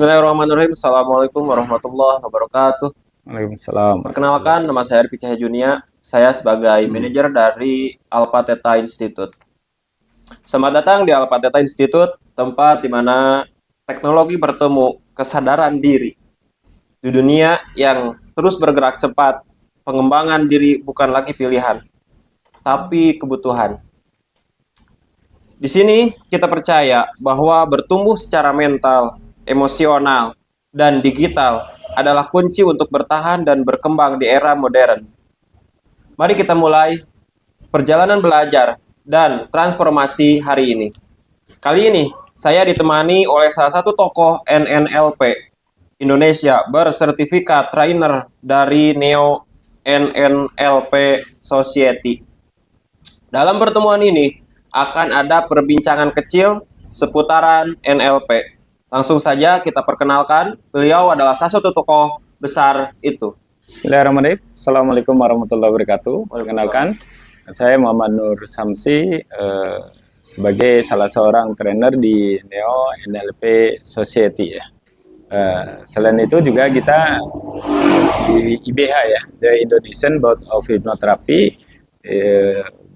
Bismillahirrahmanirrahim. Assalamualaikum warahmatullahi wabarakatuh. Waalaikumsalam. Perkenalkan, nama saya Arfi Cahaya Junia. Saya sebagai manajer dari Alpha Theta Institute. Selamat datang di Alpha Theta Institute, tempat di mana teknologi bertemu kesadaran diri. Di dunia yang terus bergerak cepat, pengembangan diri bukan lagi pilihan, tapi kebutuhan. Di sini kita percaya bahwa bertumbuh secara mental, emosional, dan digital adalah kunci untuk bertahan dan berkembang di era modern. Mari kita mulai perjalanan belajar dan transformasi hari ini. Kali ini saya ditemani oleh salah satu tokoh NNLP Indonesia bersertifikat trainer dari Neo NNLP Society. Dalam pertemuan ini akan ada perbincangan kecil seputaran NLP. Langsung saja kita perkenalkan, beliau adalah salah satu tokoh besar itu. Bismillahirrahmanirrahim. Assalamualaikum warahmatullahi wabarakatuh. Perkenalkan, saya Muhammad Nur Samsi, sebagai salah seorang trainer di Neo NLP Society ya. Selain itu juga kita di IBH ya, The Indonesian Board of Hypnotherapy,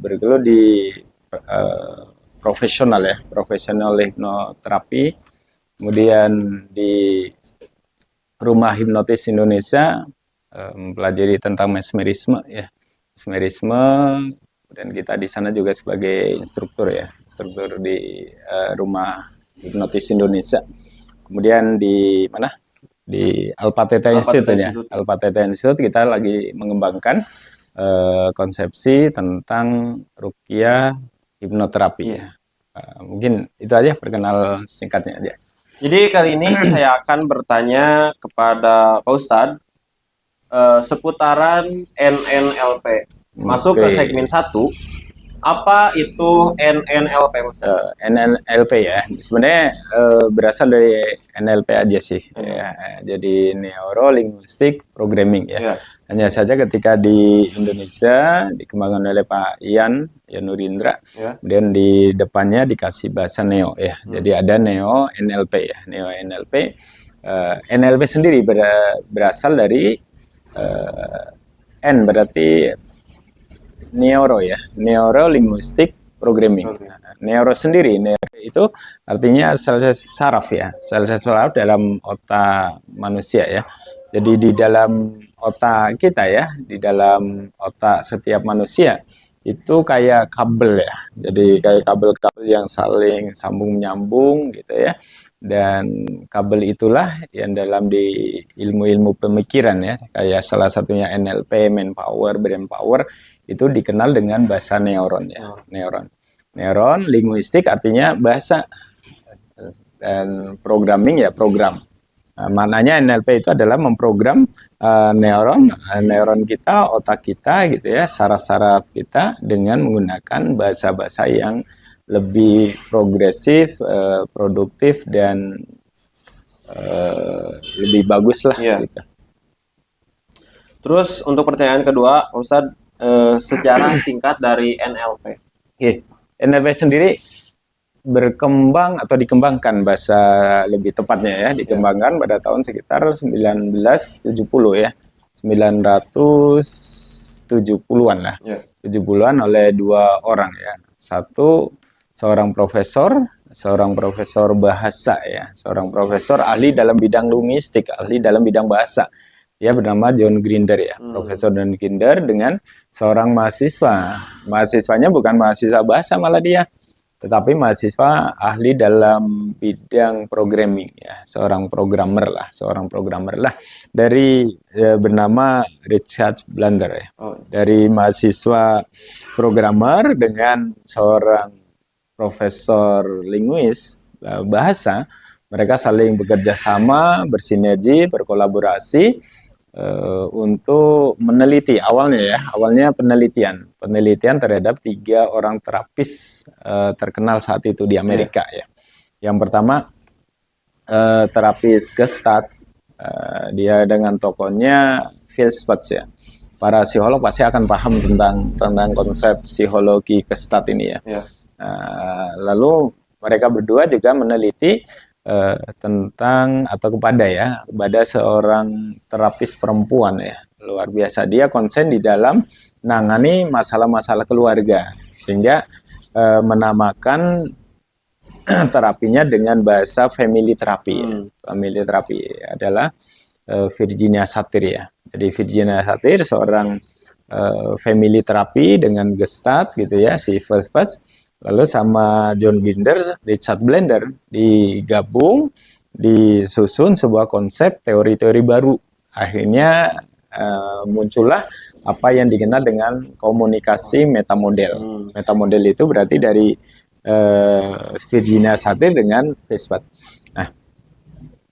bergelut di profesional ya, profesional hipnoterapi. Kemudian di Rumah Hipnotis Indonesia mempelajari tentang mesmerisme ya, mesmerisme. Dan kita di sana juga sebagai instruktur ya, instruktur di Rumah Hipnotis Indonesia. Kemudian di mana? Di Alpha Theta Institute ya, Alpha Theta Institute kita lagi mengembangkan konsepsi tentang ruqyah hipnoterapi ya. Mungkin itu aja perkenal singkatnya aja. Jadi kali ini saya akan bertanya kepada Pak Ustadz seputaran NNLP. Masuk ke segmen 1. Apa itu NNLP, Ustadz? NNLP ya, sebenarnya berasal dari NLP aja sih. Ya. Jadi Neuro Linguistic Programming ya. Hanya saja ketika di Indonesia dikembangkan oleh Pak Ian Nurindra, kemudian di depannya dikasih bahasa Neo ya. Jadi ada Neo NLP ya, Neo NLP. NLP sendiri berasal dari N berarti Neuro ya, Neuro Linguistic Programming. Neuro sendiri, neuro itu artinya sel-sel saraf ya, sel-sel saraf dalam otak manusia ya. Jadi di dalam otak kita ya, di dalam otak setiap manusia itu kayak kabel ya. Jadi kayak kabel-kabel yang saling sambung menyambung gitu ya. Dan kabel itulah yang dalam di ilmu-ilmu pemikiran ya, kayak salah satunya NLP, Manpower, Brain Power, itu dikenal dengan bahasa neuron ya, neuron linguistik artinya bahasa, dan programming ya program. Maknanya NLP itu adalah memprogram neuron kita, otak kita gitu ya, saraf-saraf kita dengan menggunakan bahasa-bahasa yang lebih progresif, produktif dan lebih bagus lah gitu. Terus untuk pertanyaan kedua, Ustadz, sejarah singkat dari NLP. NLP sendiri berkembang atau dikembangkan bahasa lebih tepatnya ya, dikembangkan pada tahun sekitar 1970 ya, 970-an lah, 70-an oleh dua orang ya. Satu seorang profesor bahasa ya, seorang profesor ahli dalam bidang linguistik, ahli dalam bidang bahasa. Dia bernama John Grinder ya, Profesor John Grinder dengan seorang mahasiswa. Mahasiswanya bukan mahasiswa bahasa malah dia, tetapi mahasiswa ahli dalam bidang programming ya, seorang programmer lah dari bernama Richard Blunder ya. Dari mahasiswa programmer dengan seorang profesor linguis bahasa, mereka saling bekerja sama, bersinergi, berkolaborasi untuk meneliti awalnya penelitian terhadap 3 orang terapis terkenal saat itu di Amerika ya. Yang pertama terapis Gestalt, dia dengan tokohnya Phil Sparks ya. Para psikolog pasti akan paham tentang konsep psikologi Gestalt ini ya. Lalu mereka berdua juga meneliti tentang atau kepada seorang terapis perempuan ya, luar biasa. Dia konsen di dalam menangani masalah-masalah keluarga, sehingga menamakan terapinya dengan bahasa family therapy. Family therapy adalah Virginia Satir ya. Jadi Virginia Satir seorang family therapy dengan Gestalt gitu ya, si first. Lalu sama John Ginder, Richard Blender digabung, disusun sebuah konsep teori-teori baru. Akhirnya muncullah apa yang dikenal dengan komunikasi metamodel. Metamodel itu berarti dari Virginia Satir dengan Vespat. Nah,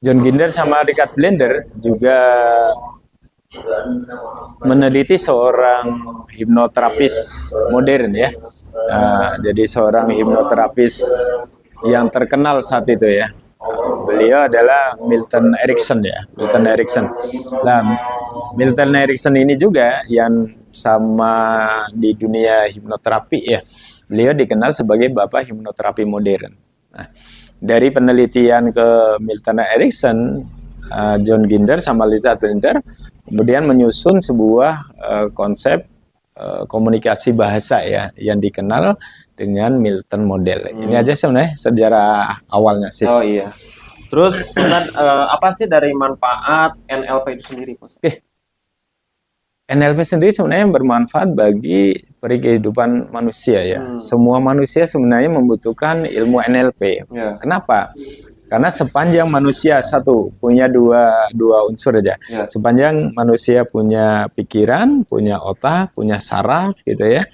John Ginder sama Richard Blender juga meneliti seorang hipnoterapis modern ya. Jadi seorang hipnoterapis yang terkenal saat itu ya. Beliau adalah Milton Erickson ya, Milton Erickson. Nah, Milton Erickson ini juga yang sama di dunia hipnoterapi ya. Beliau dikenal sebagai bapak hipnoterapi modern. Nah, dari penelitian ke Milton Erickson, John Ginder sama Richard Blender kemudian menyusun sebuah konsep komunikasi bahasa ya yang dikenal dengan Milton Model. Ini aja sebenarnya sejarah awalnya sih. Oh iya. Terus Ustadz, apa sih dari manfaat NLP itu sendiri, Pak? NLP sendiri sebenarnya bermanfaat bagi kehidupan manusia ya. Semua manusia sebenarnya membutuhkan ilmu NLP. Kenapa? Karena sepanjang manusia punya dua unsur aja. Sepanjang manusia punya pikiran, punya otak, punya saraf gitu ya.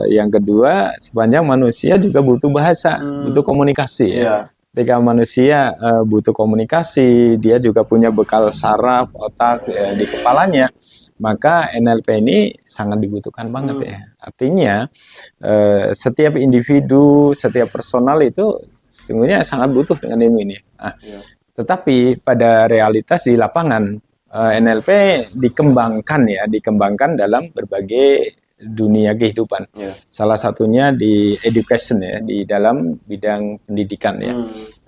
Yang kedua, sepanjang manusia juga butuh bahasa, butuh komunikasi ya. Ketika manusia butuh komunikasi, dia juga punya bekal saraf, otak di kepalanya. Maka NLP ini sangat dibutuhkan banget ya. Artinya setiap individu, setiap personal itu sebenarnya sangat butuh dengan ilmu ini. Tetapi pada realitas di lapangan NLP dikembangkan dalam berbagai dunia kehidupan. Salah satunya di education ya, di dalam bidang pendidikan ya.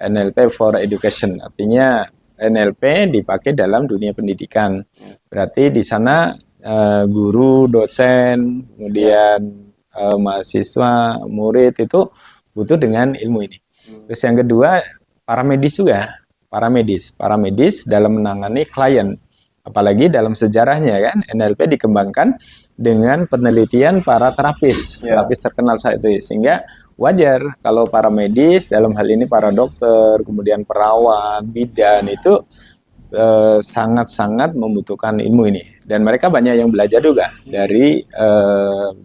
NLP for education, artinya NLP dipakai dalam dunia pendidikan. Berarti di sana guru, dosen, kemudian mahasiswa, murid itu butuh dengan ilmu ini. Terus yang kedua, paramedis juga. Paramedis dalam menangani klien. Apalagi dalam sejarahnya kan, NLP dikembangkan dengan penelitian para terapis terkenal saat itu. Sehingga wajar kalau para medis, dalam hal ini para dokter, kemudian perawat, bidan itu sangat-sangat membutuhkan ilmu ini. Dan mereka banyak yang belajar juga dari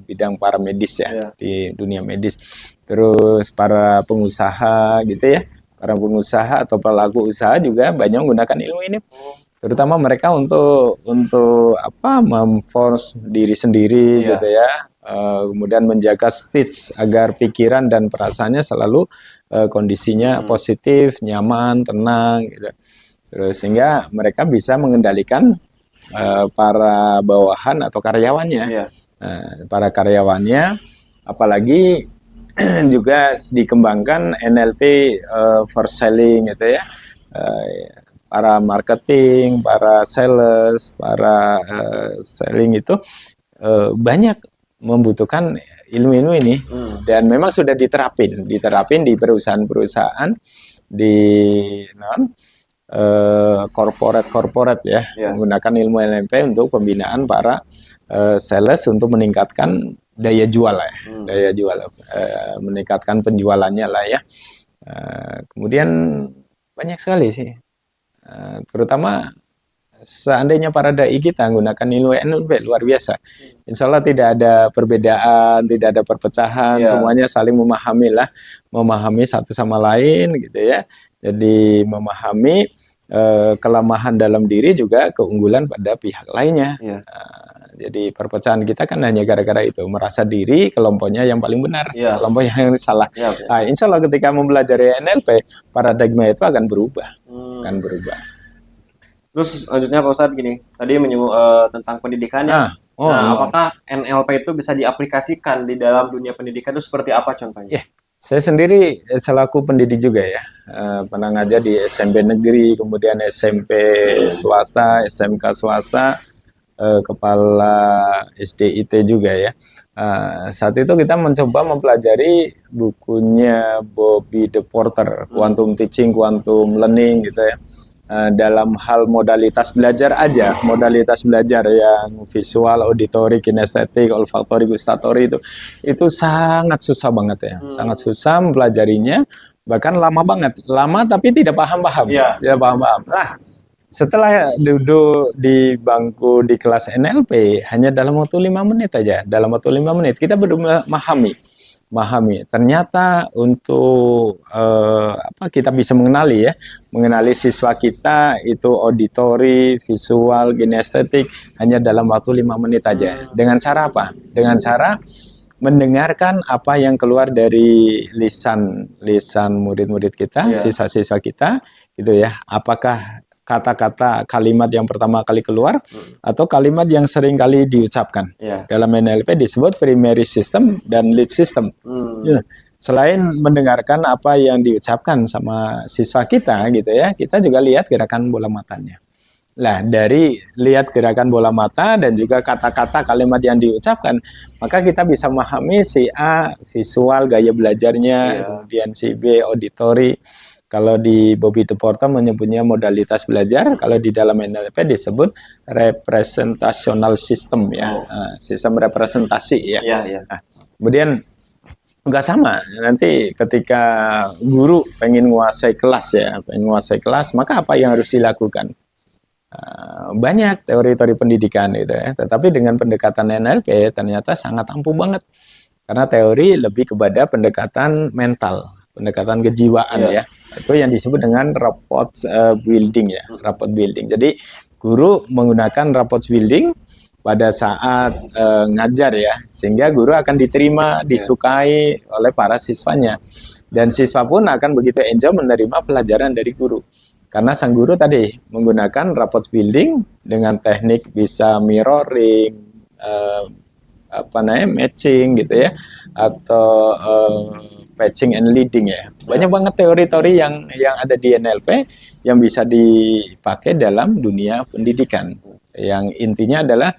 bidang para medis ya, di dunia medis. Terus para pengusaha gitu ya, para pengusaha atau pelaku usaha juga banyak menggunakan ilmu ini. Terutama mereka untuk memforce diri sendiri gitu ya, kemudian menjaga stage agar pikiran dan perasaannya selalu kondisinya positif, nyaman, tenang gitu. Terus sehingga mereka bisa mengendalikan para bawahan atau karyawannya. Para karyawannya, apalagi juga dikembangkan NLP for selling gitu ya. Para marketing, para sales, para selling itu banyak membutuhkan ilmu-ilmu ini dan memang sudah diterapin di perusahaan-perusahaan, di corporate ya, menggunakan ilmu NLP untuk pembinaan para sales untuk meningkatkan daya jual ya, meningkatkan penjualannya lah ya. Kemudian banyak sekali sih. Terutama seandainya para dai kita menggunakan ilmu NLP luar biasa, insya Allah tidak ada perbedaan, tidak ada perpecahan, semuanya saling memahami satu sama lain gitu ya. Jadi memahami kelemahan dalam diri juga keunggulan pada pihak lainnya. Jadi perpecahan kita kan hanya gara-gara itu, merasa diri kelompoknya yang paling benar, kelompoknya yang salah. Nah, insya Allah ketika mempelajari NLP, paradigma itu akan berubah. Terus selanjutnya Pak Ustadz gini, tadi menyinggung tentang pendidikannya. Apakah NLP itu bisa diaplikasikan di dalam dunia pendidikan itu seperti apa contohnya? Saya sendiri selaku pendidik juga ya, pernah ngajar di SMP negeri, kemudian SMP swasta, SMK swasta, kepala SDIT juga ya. Saat itu kita mencoba mempelajari bukunya Bobby De Porter, Quantum Teaching, Quantum Learning gitu ya. Dalam hal modalitas belajar aja, modalitas belajar yang visual, auditory, kinestetik, olfaktori, gustatori itu sangat susah banget ya, sangat susah mempelajarinya, bahkan lama banget, lama tapi tidak paham-paham, tidak paham-paham. Nah, setelah duduk di bangku di kelas NLP, hanya dalam waktu 5 menit aja, dalam waktu 5 menit kita benar memahami. Ternyata untuk kita bisa mengenali siswa kita itu auditori, visual, kinestetik hanya dalam waktu 5 menit aja. Dengan cara apa? Dengan cara mendengarkan apa yang keluar dari lisan murid-murid kita, siswa-siswa kita, gitu ya. Apakah kata-kata kalimat yang pertama kali keluar atau kalimat yang sering kali diucapkan. Dalam NLP disebut primary system dan lead system. Selain mendengarkan apa yang diucapkan sama siswa kita gitu ya, kita juga lihat gerakan bola matanya. Nah, dari lihat gerakan bola mata dan juga kata-kata kalimat yang diucapkan, maka kita bisa memahami si A visual gaya belajarnya, kemudian si B auditori. Kalau di Bobby De Porter menyebutnya modalitas belajar, kalau di dalam NLP disebut representational system ya, sistem representasi ya. Nah, kemudian nggak sama, nanti ketika guru pengen menguasai kelas maka apa yang harus dilakukan? Banyak teori-teori pendidikan gitu ya, tetapi dengan pendekatan NLP ternyata sangat ampuh banget, karena teori lebih kepada pendekatan mental, pendekatan kejiwaan ya. Itu yang disebut dengan rapport building ya, rapport building. Jadi guru menggunakan rapport building pada saat ngajar ya, sehingga guru akan diterima, disukai oleh para siswanya, dan siswa pun akan begitu enjoy menerima pelajaran dari guru, karena sang guru tadi menggunakan rapport building dengan teknik bisa mirroring, matching gitu ya, atau patching and leading ya. Banyak banget teori-teori yang ada di NLP yang bisa dipakai dalam dunia pendidikan. Yang intinya adalah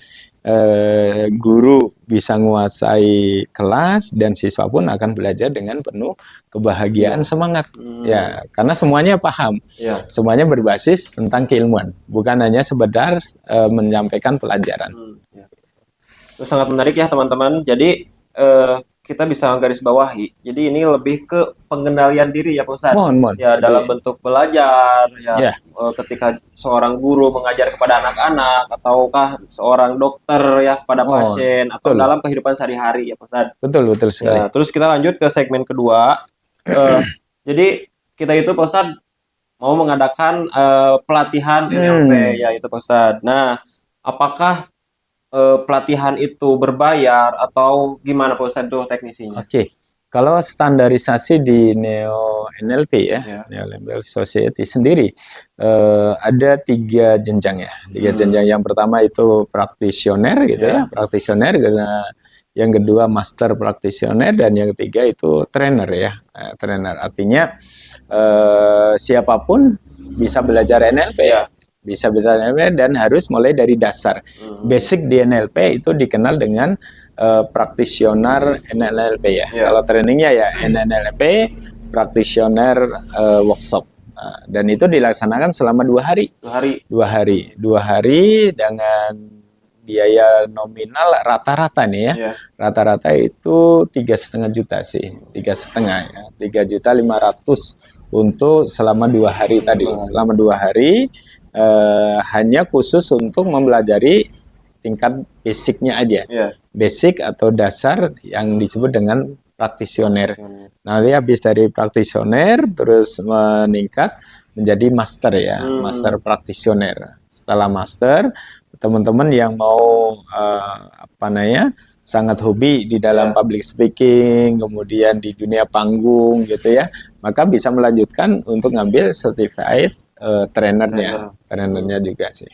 guru bisa menguasai kelas dan siswa pun akan belajar dengan penuh kebahagiaan, semangat. Ya, karena semuanya paham. Semuanya berbasis tentang keilmuan, bukan hanya sekedar menyampaikan pelajaran. Itu sangat menarik ya teman-teman. Jadi kita bisa garis bawahi. Jadi ini lebih ke pengendalian diri ya Pak Ustadz. Ya, dalam bentuk belajar ya. Ketika seorang guru mengajar kepada anak-anak, ataukah seorang dokter ya kepada pasien, atau dalam kehidupan sehari-hari ya Pak Ustadz. Betul sekali. Ya, terus kita lanjut ke segmen kedua. Jadi kita itu Pak Ustadz mau mengadakan pelatihan NLP ya itu Pak Ustadz. Nah, apakah pelatihan itu berbayar atau gimana Pak Ustadz tuh teknisinya? Oke. Kalau standarisasi di Neo NLP ya, Neo NLP Society sendiri ada 3 jenjang ya. 3 jenjang. Yang pertama itu practitioner gitu ya, practitioner. Yang kedua master practitioner, dan yang ketiga itu trainer ya. Trainer artinya siapapun bisa belajar NLP ya. Bisa belajar NLP dan harus mulai dari dasar. Basic di NLP itu dikenal dengan practitioner NLP ya. Kalau trainingnya ya NLP practitioner workshop. Dan itu dilaksanakan selama 2 hari. 2 hari dengan biaya nominal rata-rata nih ya. Rata-rata itu 3,5 juta sih. 3,5 ya. 3.500.000 untuk selama 2 hari tadi. Selama 2 hari hanya khusus untuk mempelajari tingkat basicnya aja, basic atau dasar yang disebut dengan practitioner. Nanti habis dari practitioner terus meningkat menjadi master ya, master practitioner. Setelah master, teman-teman yang mau sangat hobi di dalam public speaking, kemudian di dunia panggung gitu ya, maka bisa melanjutkan untuk ngambil certified trainernya juga sih.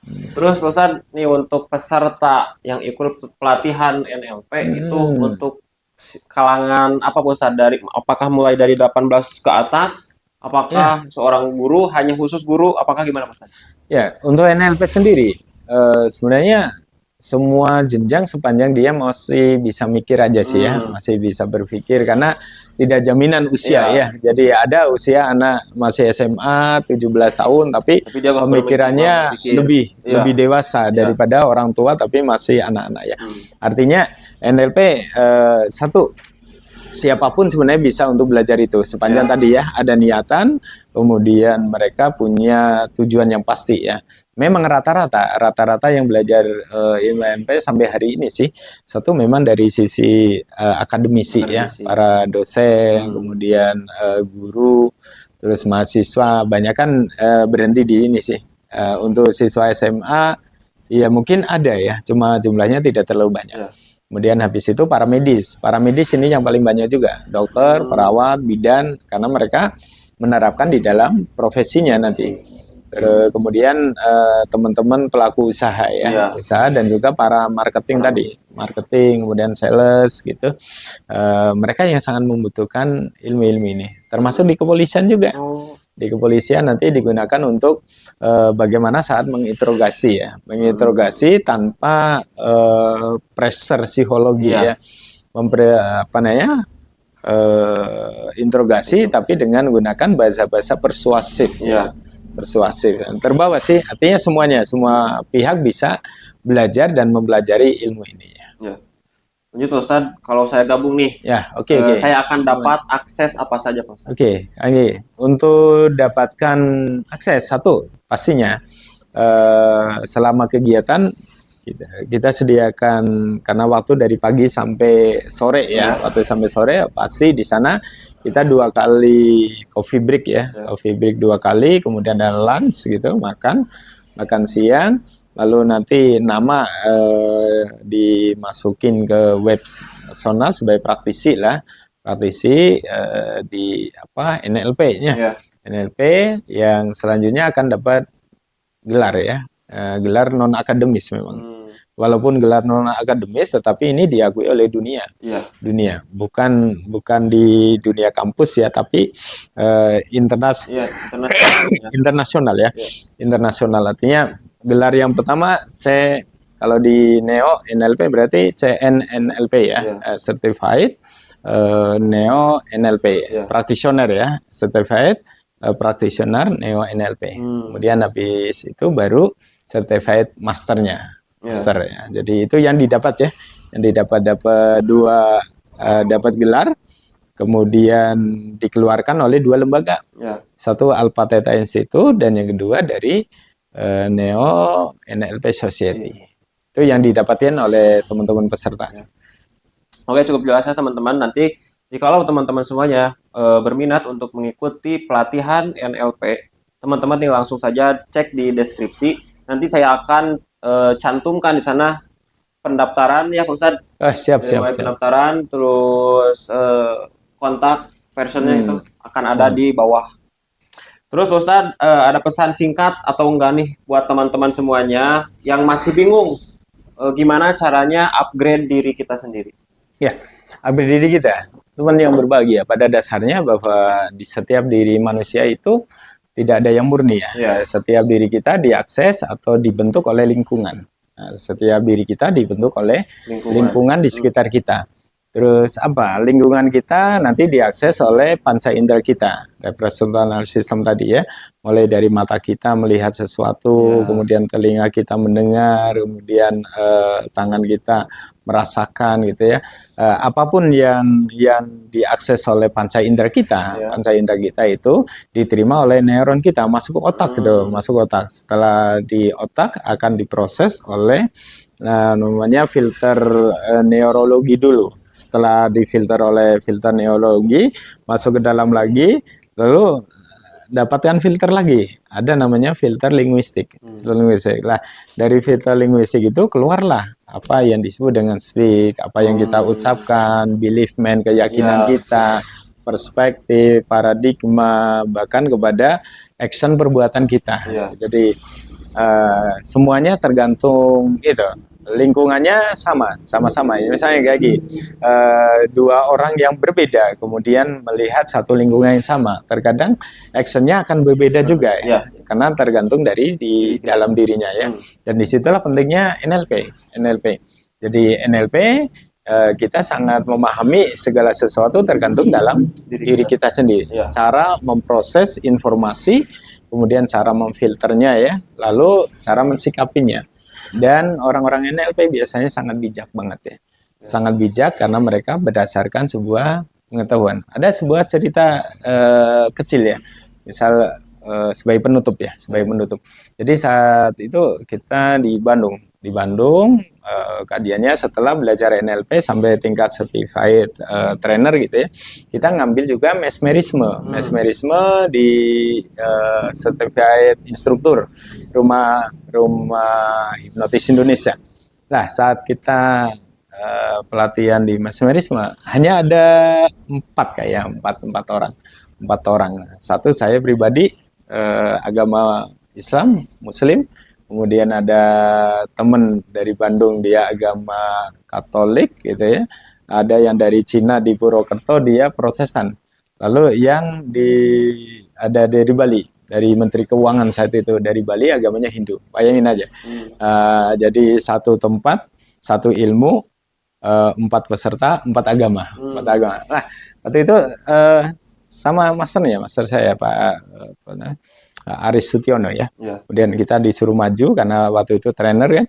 Terus Pak Ustadz, nih untuk peserta yang ikut pelatihan NLP itu untuk kalangan apa Ustaz, dari apakah mulai dari 18 ke atas? Ya, Apakah seorang guru hanya khusus guru? Apakah gimana Ustaz? ya, untuk NLP sendiri, sebenarnya semua jenjang sepanjang dia masih bisa mikir aja sih ya, Hmm, masih bisa berpikir karena tidak jaminan usia iya. ya. Jadi ada usia anak masih SMA 17 tahun tapi Tapi dia pemikirannya berpikir. lebih Iya, lebih dewasa iya. daripada orang tua tapi masih anak-anak ya. Hmm, Artinya NLP satu siapapun sebenarnya bisa untuk belajar itu sepanjang iya. tadi ya ada niatan, kemudian mereka punya tujuan yang pasti ya. Memang rata-rata yang belajar ilmu NLP sampai hari ini sih satu memang dari sisi akademisi ya, Akademisi. para dosen, Hmm, kemudian guru, terus mahasiswa banyak kan berhenti di ini sih. Untuk siswa SMA ya mungkin ada ya, cuma jumlahnya tidak terlalu banyak. iya. Kemudian habis itu para medis. Para medis ini yang paling banyak juga. Dokter, Hmm, perawat, bidan, karena mereka menerapkan di dalam profesinya nanti. profesi. Kemudian teman-teman pelaku usaha ya, Iya. usaha dan juga para marketing Para tadi, marketing, kemudian sales gitu. Mereka yang sangat membutuhkan ilmu-ilmu ini. Termasuk di kepolisian juga. Oh, Di kepolisian nanti digunakan untuk bagaimana saat menginterogasi ya, menginterogasi tanpa pressure psikologi iya. ya, apa namanya interogasi tapi dengan menggunakan bahasa-bahasa persuasif ya, Iya. persuasif. Dan terbawa sih, artinya semuanya, semua pihak bisa belajar dan mempelajari ilmu ini ya. Iya. Lanjut Pak Ustadz, kalau saya gabung nih, Ya, oke. saya akan dapat akses apa saja Pak Ustadz? Oke, Anggi. Untuk dapatkan akses satu, pastinya selama kegiatan kita sediakan karena waktu dari pagi sampai sore ya, Iya. waktu sampai sore pasti di sana kita 2 kali coffee break ya, Iya. coffee break 2 kali, kemudian ada lunch gitu, makan siang, lalu nanti nama dimasukin ke web nasional sebagai praktisi lah, praktisi di apa NLP-nya. Iya. NLP yang selanjutnya akan dapat gelar ya, gelar non akademis memang. Hmm, Walaupun gelar non akademis, tetapi ini diakui oleh dunia, iya. bukan di dunia kampus ya, tapi Iya, internasional. internasional ya, Iya. internasional. Artinya gelar yang pertama kalau di Neo NLP berarti CNNLP ya, Iya. Certified Neo NLP, Iya. practitioner ya, Certified Practitioner Neo NLP. Hmm, Kemudian habis itu baru Certified Masternya, iya. Master ya. Jadi itu yang didapat ya, yang dapat dapat gelar, kemudian dikeluarkan oleh 2 lembaga. Iya. Satu Alpha Theta Institute dan yang kedua dari Neo NLP Society. Itu yang didapatkan oleh teman-teman peserta. Iya. Oke, cukup jelas ya teman-teman. Nanti jikalau teman-teman semuanya berminat untuk mengikuti pelatihan NLP, teman-teman nih langsung saja cek di deskripsi. Nanti saya akan cantumkan di sana pendaftaran ya Pak Ustadz. Siap. Mulai pendaftaran, terus kontak personnya itu akan ada di bawah. Terus Pak Ustadz, ada pesan singkat atau enggak nih buat teman-teman semuanya yang masih bingung gimana caranya upgrade diri kita sendiri? Ya, upgrade diri kita, teman yang berbahagia. Pada dasarnya bahwa di setiap diri manusia itu tidak ada yang murni ya. Iya. Setiap diri kita diakses atau dibentuk oleh lingkungan. Nah, setiap diri kita dibentuk oleh lingkungan di sekitar kita. Terus apa? Lingkungan kita nanti diakses oleh panca indera kita, representational system tadi ya. Mulai dari mata kita melihat sesuatu, kemudian telinga kita mendengar, kemudian tangan kita merasakan gitu ya. Apapun yang diakses oleh panca indera kita, panca indera kita itu diterima oleh neuron kita, masuk ke otak gitu, masuk ke otak. Setelah di otak akan diproses oleh namanya filter neurologi dulu. Setelah difilter oleh filter neurologi, masuk ke dalam lagi, lalu dapatkan filter lagi. Ada namanya filter linguistik. Nah, dari filter linguistik itu keluarlah apa yang disebut dengan speak, apa yang kita ucapkan, beliefment, keyakinan kita, perspektif, paradigma, bahkan kepada action perbuatan kita. Jadi semuanya tergantung itu. lingkungannya sama-sama. Misalnya kayak gini, dua orang yang berbeda kemudian melihat satu lingkungan yang sama, terkadang actionnya akan berbeda juga ya, karena tergantung dari di dalam dirinya ya. Dan disitulah pentingnya NLP. Jadi NLP kita sangat memahami segala sesuatu tergantung dalam diri kita sendiri. Cara memproses informasi, kemudian cara memfilternya ya, lalu cara mensikapinya. Dan orang-orang NLP biasanya sangat bijak banget ya. Sangat bijak karena mereka berdasarkan sebuah pengetahuan. Ada sebuah cerita kecil ya. Misal sebagai penutup. Jadi saat itu kita di Bandung kajiannya setelah belajar NLP sampai tingkat certified trainer gitu ya, kita ngambil juga mesmerisme di certified instruktur rumah hipnotis Indonesia. Nah, saat kita pelatihan di mesmerisme hanya ada empat orang. Satu saya pribadi agama Islam, Muslim. Kemudian ada teman dari Bandung, dia agama Katolik gitu ya. Ada yang dari Cina di Purwokerto, dia Protestan. Lalu yang ada dari Bali, dari Menteri Keuangan saat itu dari Bali, agamanya Hindu. Bayangin aja. Jadi satu tempat, satu ilmu, 4 peserta, 4 agama. Nah, waktu itu sama master saya Pak Aris Sutiono ya. Kemudian kita disuruh maju karena waktu itu trainer kan.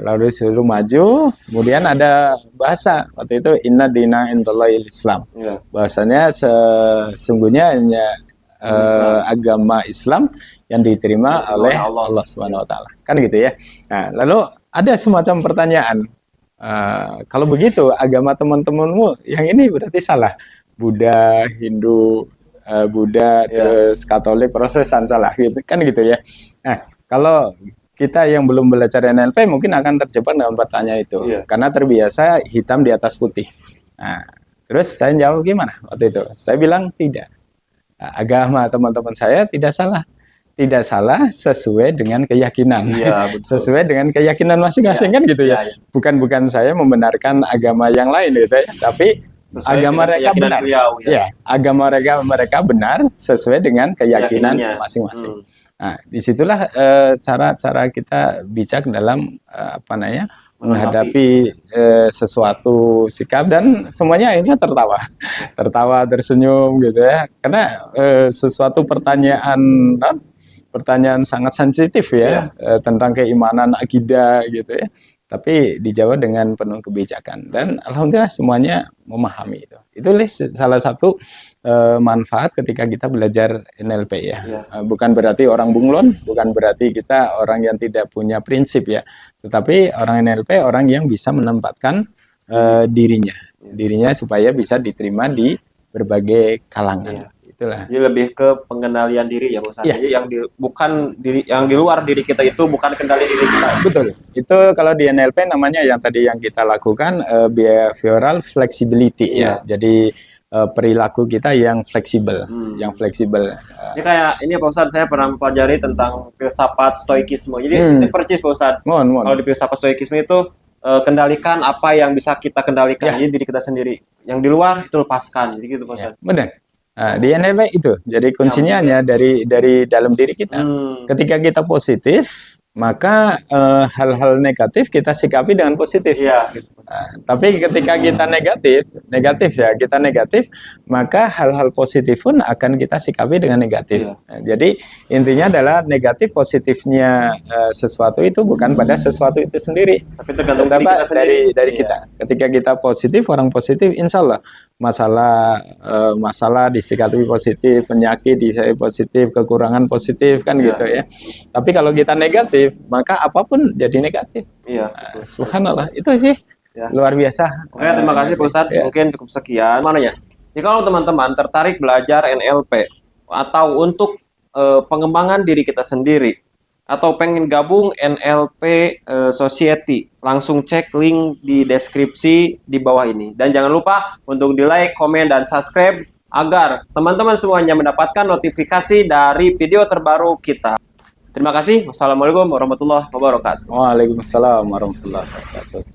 Lalu disuruh maju, kemudian ada bahasa waktu itu inna dina indallahil Islam. Bahasanya sesungguhnya hanya agama Islam yang diterima oleh Allah Subhanahu wa taala. Kan gitu ya. Nah, lalu ada semacam pertanyaan. Kalau begitu agama teman-temanmu yang ini berarti salah. Buddha, Hindu, terus Katolik, Protestan salah gitu kan gitu ya. Nah, kalau kita yang belum belajar NLP mungkin akan terjebak dalam pertanyaan itu karena terbiasa hitam di atas putih. Nah, terus saya jawab gimana waktu itu? Saya bilang tidak. Agama teman-teman saya tidak salah sesuai dengan keyakinan. Sesuai dengan keyakinan masing-masing kan gitu ya. Bukan saya membenarkan agama yang lain gitu ya, tapi agama mereka benar. Agama mereka benar sesuai dengan keyakinan masing-masing. Nah, disitulah cara kita bijak dalam menghadapi sesuatu sikap, dan semuanya akhirnya tertawa, tersenyum gitu ya. Karena sesuatu pertanyaan sangat sensitif ya, tentang keimanan, akidah gitu ya. Tapi dijawab dengan penuh kebijakan, dan alhamdulillah semuanya memahami itu. Itu salah satu manfaat ketika kita belajar NLP ya. Bukan berarti orang bunglon, bukan berarti kita orang yang tidak punya prinsip ya. Tetapi orang NLP orang yang bisa menempatkan dirinya supaya bisa diterima di berbagai kalangan. Itulah. Jadi lebih ke pengendalian diri ya, Ustaz. Jadi yang di luar diri kita itu bukan kendali diri kita. Betul. Itu kalau di NLP namanya yang tadi yang kita lakukan behavioral flexibility ya. Jadi perilaku kita yang fleksibel, Ini kayak ini Pak Ustadz, saya pernah mempelajari tentang filsafat stoikisme. Jadi ini percis Pak Ustadz. Kalau di filsafat stoikisme itu kendalikan apa yang bisa kita kendalikan, jadi diri kita sendiri. Yang di luar itu lepaskan, jadi gitu Pak Ustadz. Benar. Nah, di NLP itu, jadi kuncinya hanya dari dalam diri kita. Ketika kita positif, maka hal-hal negatif kita sikapi dengan positif. Tapi ketika kita negatif, maka hal-hal positif pun akan kita sikapi dengan negatif. Nah, jadi intinya adalah negatif positifnya sesuatu itu bukan pada sesuatu itu sendiri, tapi tergantung dari kita. Ketika kita positif, orang positif, insya Allah masalah disikapi positif, penyakit disikapi positif, kekurangan positif kan gitu ya. Tapi kalau kita negatif, maka apapun jadi negatif. Subhanallah, itu sih. Luar biasa. Oke, terima kasih Pak Ustadz. Mungkin cukup sekian. Mana ya? Jadi kalau teman-teman tertarik belajar NLP atau untuk pengembangan diri kita sendiri, atau pengen gabung NLP Society, langsung cek link di deskripsi di bawah ini. Dan jangan lupa untuk di like, komen, dan subscribe agar teman-teman semuanya mendapatkan notifikasi dari video terbaru kita. Terima kasih. Wassalamualaikum warahmatullahi wabarakatuh. Waalaikumsalam warahmatullahi wabarakatuh.